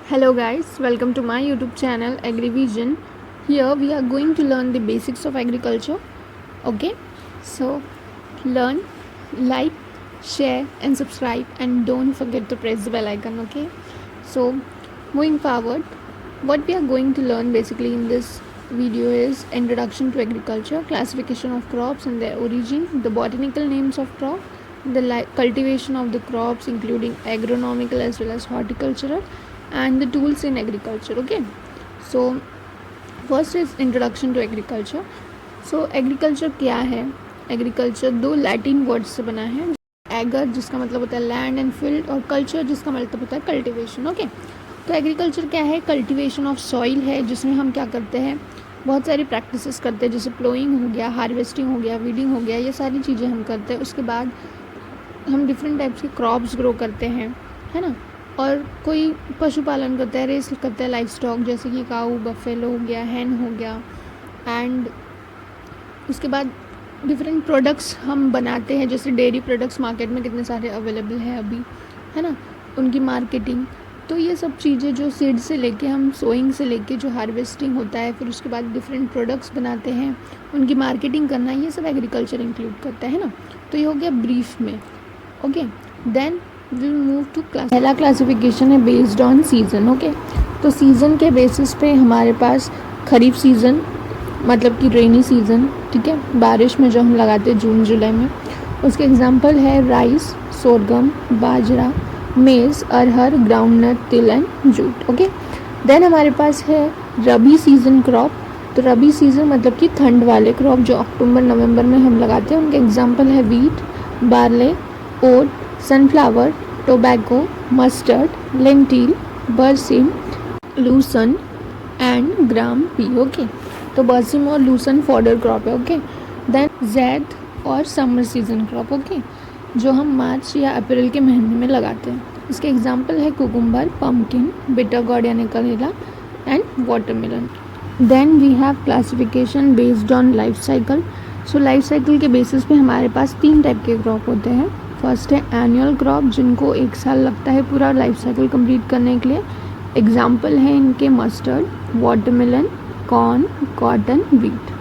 Hello guys, welcome to my YouTube channel AgriVision. Here we are going to learn the basics of agriculture. Okay, so learn, like, share and subscribe, and don't forget to press the bell icon. Okay, so moving forward, what we are going to learn basically in this video is introduction to agriculture, classification of crops and their origin, the botanical names of crop, the cultivation of the crops including agronomical as well as horticultural, and the tools in agriculture. Okay, so first is introduction to agriculture. So agriculture क्या है? Agriculture दो Latin words से बना है, eager जिसका मतलब होता है लैंड एंड फील्ड, और कल्चर जिसका मतलब होता है कल्टीवेशन. ओके, तो एग्रीकल्चर क्या है? कल्टीवेशन ऑफ सॉइल है, जिसमें हम क्या करते हैं, बहुत सारी प्रैक्टिसेस करते हैं, जैसे प्लोइंग हो गया, हार्वेस्टिंग हो गया, वीडिंग हो गया, ये सारी चीज़ें हम करते हैं. उसके बाद हम डिफरेंट टाइप्स के क्रॉप्स ग्रो करते हैं, है ना. और कोई पशुपालन करता है, रेस करता है लाइफ स्टॉक, जैसे कि काऊ, बफेलो हो गया, हैन हो गया. एंड उसके बाद डिफरेंट प्रोडक्ट्स हम बनाते हैं, जैसे डेयरी प्रोडक्ट्स मार्केट में कितने सारे अवेलेबल हैं अभी, है ना, उनकी मार्केटिंग. तो ये सब चीज़ें जो सीड से लेके, हम सोइंग से लेके जो हार्वेस्टिंग होता है, फिर उसके बाद डिफरेंट प्रोडक्ट्स बनाते हैं, उनकी मार्केटिंग करना, ये सब एग्रीकल्चर इंक्लूड करता है ना. तो ये हो गया ब्रीफ में. Okay, then will move to class. पहला क्लासिफिकेशन है बेस्ड ऑन सीज़न. ओके, तो सीज़न के बेसिस पे हमारे पास खरीफ सीज़न मतलब कि रेनी सीज़न, ठीक है, बारिश में जो हम लगाते हैं जून जुलाई में, उसके एग्जांपल है राइस, सोरगम, बाजरा, मेज़, अरहर, ग्राउंडनट, तिल एंड जूट. ओके, देन हमारे पास है रबी सीज़न क्रॉप. तो रबी सीज़न मतलब कि ठंड वाले क्रॉप जो अक्टूबर नवंबर में हम लगाते हैं, उनके एग्जांपल है वीट, बार्ले, ओट, सनफ्लावर, टोबैको, मस्टर्ड, लेंटिल, बरसीम, लूसन एंड ग्राम पी. ओके, तो बरसीम और लूसन फॉडर क्रॉप है. ओके, देन जैद और समर सीजन क्रॉप. ओके, जो हम मार्च या अप्रैल के महीने में लगाते हैं. इसके एग्जांपल है कुकुम्बर, पम्पकिन, बिटर गॉड यानी करेला and watermelon. Then we have classification based on life cycle. So life cycle के बेसिस पे हमारे पास 3 टाइप के क्रॉप होते हैं. फर्स्ट है एनुअल क्रॉप, जिनको 1 साल लगता है पूरा लाइफ साइकिल कंप्लीट करने के लिए. एग्जाम्पल है इनके mustard, watermelon, corn, cotton, wheat.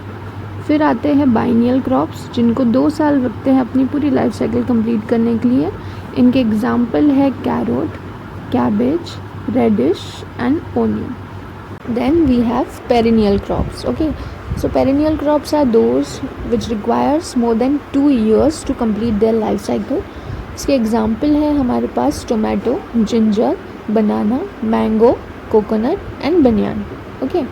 फिर आते हैं बाइनियल क्रॉप्स, जिनको 2 साल लगते हैं अपनी पूरी लाइफ साइकिल कंप्लीट करने के लिए. इनके एग्जाम्पल है carrot, cabbage, radish and onion. Then we have perennial crops. Okay, so perennial crops are those which requires more than 2 years to complete their life cycle. इसके एग्जाम्पल है हमारे पास tomato, ginger, banana, mango, coconut and banyan. Okay,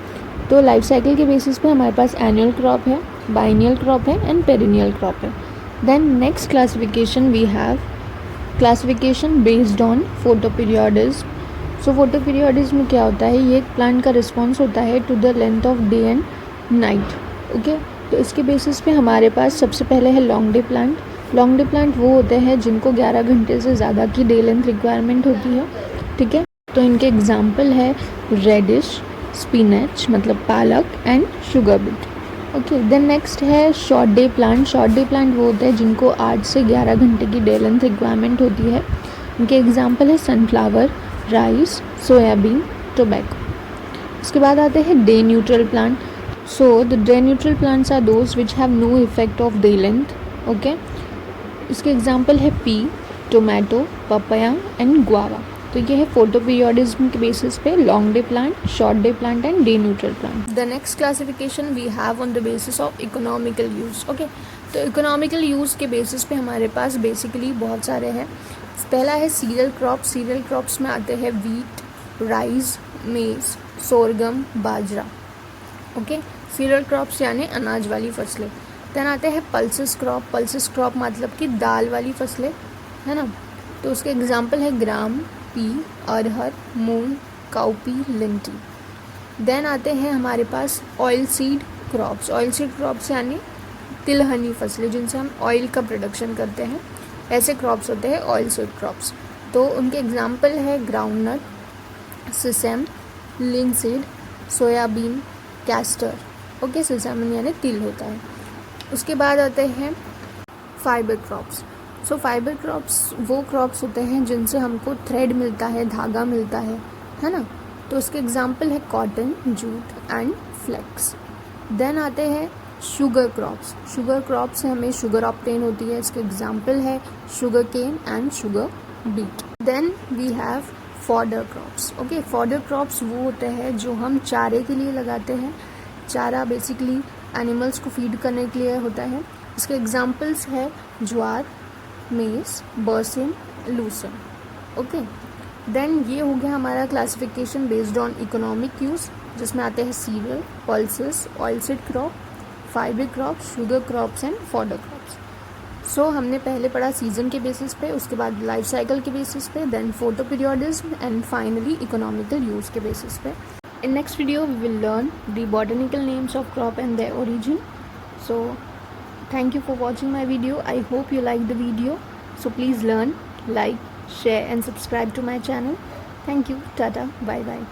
तो life cycle के basis पे हमारे पास annual crop है, बाइनियल क्रॉप है एंड पेरिनियल क्रॉप है. Then next classification we have classification based on photoperiodism. So photoperiodism में क्या होता है? ये एक प्लांट का रिस्पॉन्स होता है to the length of day and night. Okay, तो इसके बेसिस पे हमारे पास सबसे पहले है long day plant. Long day plant वो होते हैं जिनको 11 घंटे से ज़्यादा की डे लेंथ रिक्वायरमेंट होती है, ठीक है. तो इनके एग्जाम्पल है रेडिश, स्पिनच मतलब पालक and sugar beet. Okay, then next है short day plant. Short day plant वो होते हैं जिनको 8 से 11 घंटे की डे लेंथ रिक्वायरमेंट होती है. इनके एग्जाम्पल है सनफ्लावर, राइस, सोयाबीन, टोबैको. इसके बाद आते हैं day neutral plant. So the day neutral plants are those which have no effect of day length. Okay, इसके एग्जांपल है pea, tomato, papaya and guava. तो ये है फोटोपीरियोडिज्म के बेसिस पे long day plant, short day plant and day neutral plant. The next classification we have on the basis of economical use. Okay, तो economical use के basis पे हमारे पास basically बहुत सारे हैं. पहला है सीरियल क्रॉप. सीरियल क्रॉप्स में आते हैं वीट, राइस, मेज़, सोरगम, बाजरा. ओके, सीरियल क्रॉप्स यानी अनाज वाली फसलें. देन आते हैं पल्सेस क्रॉप. पल्सेस क्रॉप मतलब कि दाल वाली फसलें, है ना. तो उसके एग्जांपल है ग्राम, पी, अरहर, मूंग, काउपी, लेंटिल. देन आते हैं हमारे पास oil seed crops. Oil seed crops यानी तिलहनी फसलें, जिनसे हम ऑयल का प्रोडक्शन करते हैं. ऐसे क्रॉप्स होते हैं ऑयल सीड क्रॉप्स. तो उनके एग्जांपल है groundnut, सिसेम, linseed, soybean, castor. Okay, सिसेम यानी तिल होता है. उसके बाद आते हैं फाइबर क्रॉप्स. सो फाइबर क्रॉप्स वो क्रॉप्स होते हैं जिनसे हमको थ्रेड मिलता है, धागा मिलता है ना. तो उसके एग्जाम्पल है cotton, jute and flax. Then आते हैं शुगर क्रॉप्स। शुगर क्रॉप से हमें शुगर ऑब्टेन होती है, इसके एग्जाम्पल है sugar cane and sugar beet. Then we have fodder crops. Okay, fodder crops वो होते हैं जो हम चारे के लिए लगाते हैं। चारा बेसिकली एनिमल्स को फीड करने के लिए होता है। इसके एग्जाम्पल्स है ज्वार, मेज, बरसिम, लूसन। ओके, देन ये हो गया हमारा classification based on economic use, जिसमें आते हैं cereal, pulses, oilseed crop, fibre crop, sugar crops and fodder crops. So हमने पहले पढ़ा सीजन के बेसिस पे, उसके बाद लाइफ साइकिल के बेसिस पे, then photoperiodism and finally economical use के बेसिस पे। In next video we will learn the botanical names of crop and their origin. So thank you for watching my video. I hope you like the video. So please learn, like, share and subscribe to my channel. Thank you. Tata. Bye bye.